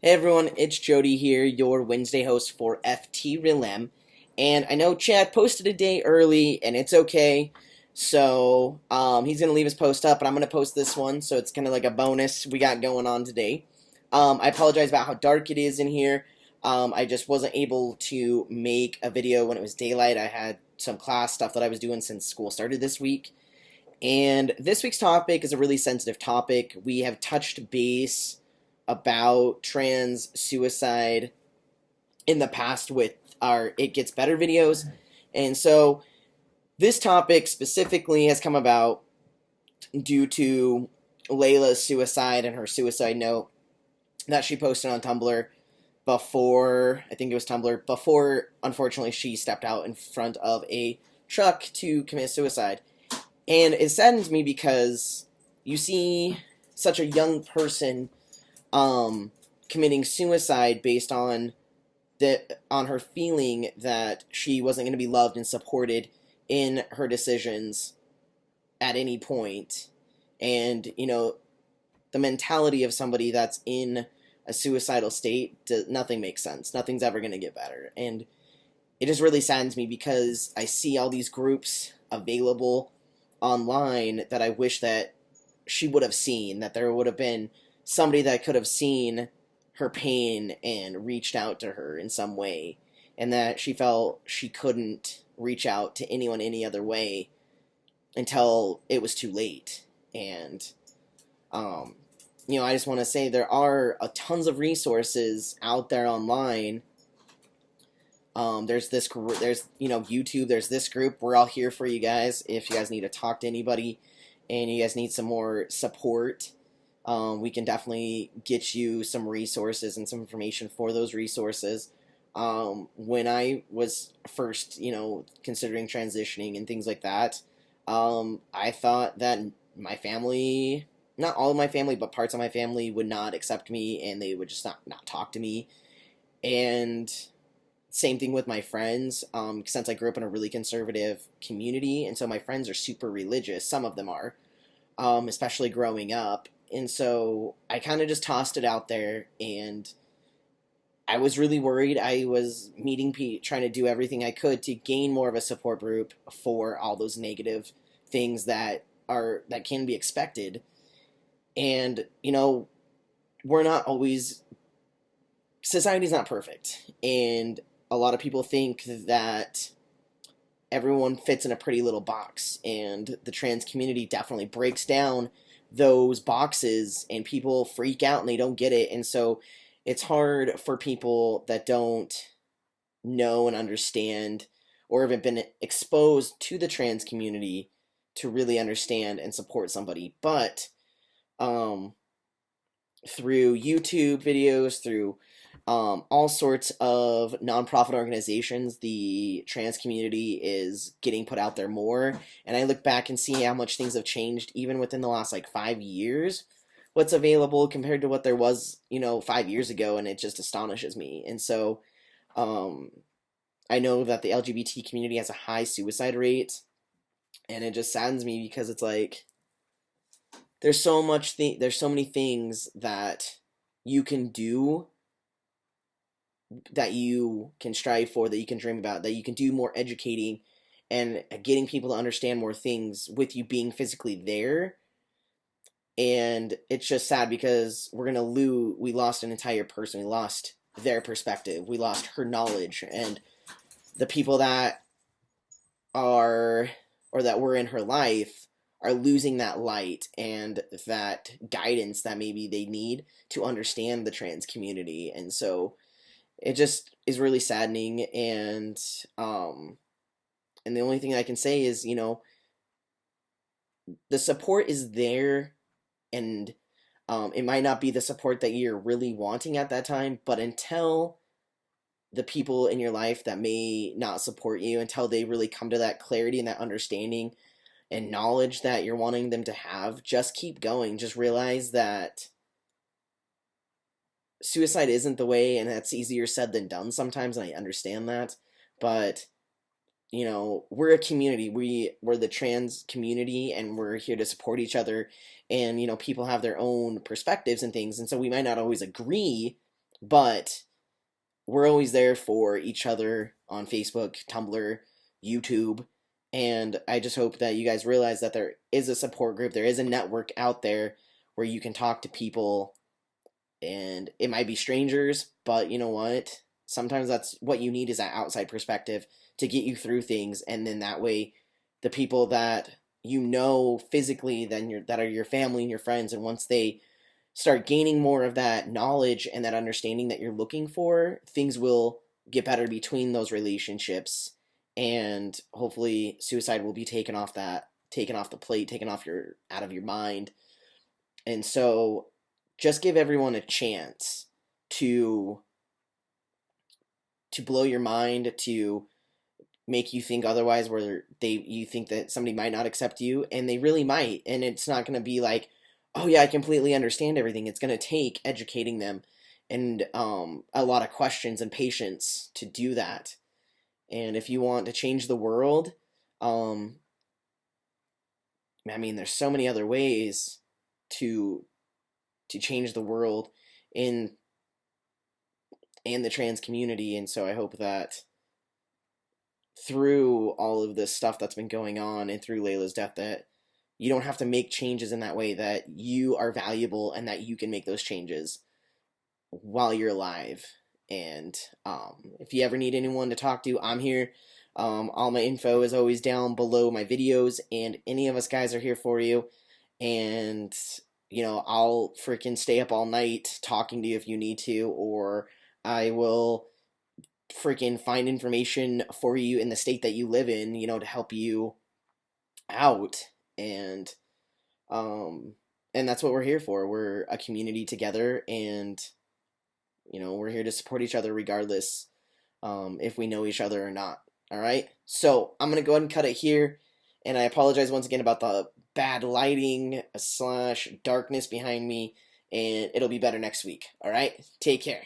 Hey everyone, it's Jody here, your Wednesday host for FTRealM. And I know Chad posted a day early, and it's okay. So, he's gonna leave his post up, and I'm gonna post this one, so it's kind of like a bonus we got going on today. I apologize about how dark it is in here. I just wasn't able to make a video when it was daylight. I had some class stuff that I was doing since school started this week. And this week's topic is a really sensitive topic. We have touched base about trans suicide in the past with our It Gets Better videos. And so this topic specifically has come about due to Layla's suicide and her suicide note that she posted on Tumblr before, I think it was Tumblr, before unfortunately she stepped out in front of a truck to commit suicide. And it saddens me because you see such a young person committing suicide based on her feeling that she wasn't going to be loved and supported in her decisions at any point. And, the mentality of somebody that's in a suicidal state, nothing makes sense. Nothing's ever going to get better. And it just really saddens me because I see all these groups available online that I wish that she would have seen, that there would have been somebody that could have seen her pain and reached out to her in some way, and that she felt she couldn't reach out to anyone any other way until it was too late. And I just want to say there are tons of resources out there online. There's YouTube, there's this group. We're all here for you guys if you guys need to talk to anybody and you guys need some more support. We can definitely get you some resources and some information for those resources. When I was first, considering transitioning and things like that, I thought that my family, not all of my family, but parts of my family would not accept me and they would just not talk to me. And same thing with my friends, since I grew up in a really conservative community, and so my friends are super religious, some of them are, especially growing up. And so I kind of just tossed it out there, and I was really worried. I was trying to do everything I could to gain more of a support group for all those negative things that can be expected. And, we're not always, society's not perfect. And a lot of people think that everyone fits in a pretty little box, and the trans community definitely breaks down those boxes, and people freak out and they don't get it. And so it's hard for people that don't know and understand or haven't been exposed to the trans community to really understand and support somebody. But through YouTube videos, through all sorts of nonprofit organizations, the trans community is getting put out there more. And I look back and see how much things have changed even within the last 5 years, what's available compared to what there was 5 years ago, and it just astonishes me. And so I know that the LGBT community has a high suicide rate, and it just saddens me because it's there's so many things that you can do, that you can strive for, that you can dream about, that you can do more educating and getting people to understand more things with you being physically there. And it's just sad because we lost an entire person. We lost their perspective. We lost her knowledge, and the people that were in her life are losing that light and that guidance that maybe they need to understand the trans community. And so it just is really saddening. And the only thing I can say is, the support is there, and it might not be the support that you're really wanting at that time, but until the people in your life that may not support you, until they really come to that clarity and that understanding and knowledge that you're wanting them to have, just keep going. Just realize that suicide isn't the way, and that's easier said than done sometimes, and I understand that. But we're a community. We're the trans community, and we're here to support each other. And people have their own perspectives and things, and so we might not always agree but we're always there for each other on Facebook, Tumblr, YouTube, and I just hope that you guys realize that there is a support group, there is a network out there where you can talk to people, and it might be strangers, but you know what? Sometimes that's what you need, is that outside perspective to get you through things, and then that way the people that you know physically, that are your family and your friends, and once they start gaining more of that knowledge and that understanding that you're looking for, things will get better between those relationships, and hopefully suicide will be taken off the plate, taken off your out of your mind. And so just give everyone a chance to blow your mind, to make you think otherwise, where you think that somebody might not accept you, and they really might, and it's not going to be like, oh yeah, I completely understand everything. It's going to take educating them, and a lot of questions and patience to do that. And if you want to change the world, um, I mean, there's so many other ways to change the world in the trans community. And so I hope that through all of this stuff that's been going on, and through Layla's death, that you don't have to make changes in that way, that you are valuable and that you can make those changes while you're alive. And if you ever need anyone to talk to, I'm here. All my info is always down below my videos, and any of us guys are here for you. And I'll freaking stay up all night talking to you if you need to, or I will freaking find information for you in the state that you live in, to help you out. And that's what we're here for. We're a community together, and we're here to support each other regardless, if we know each other or not. All right, so I'm gonna go ahead and cut it here, and I apologize once again about the bad lighting / darkness behind me, and it'll be better next week. All right, take care.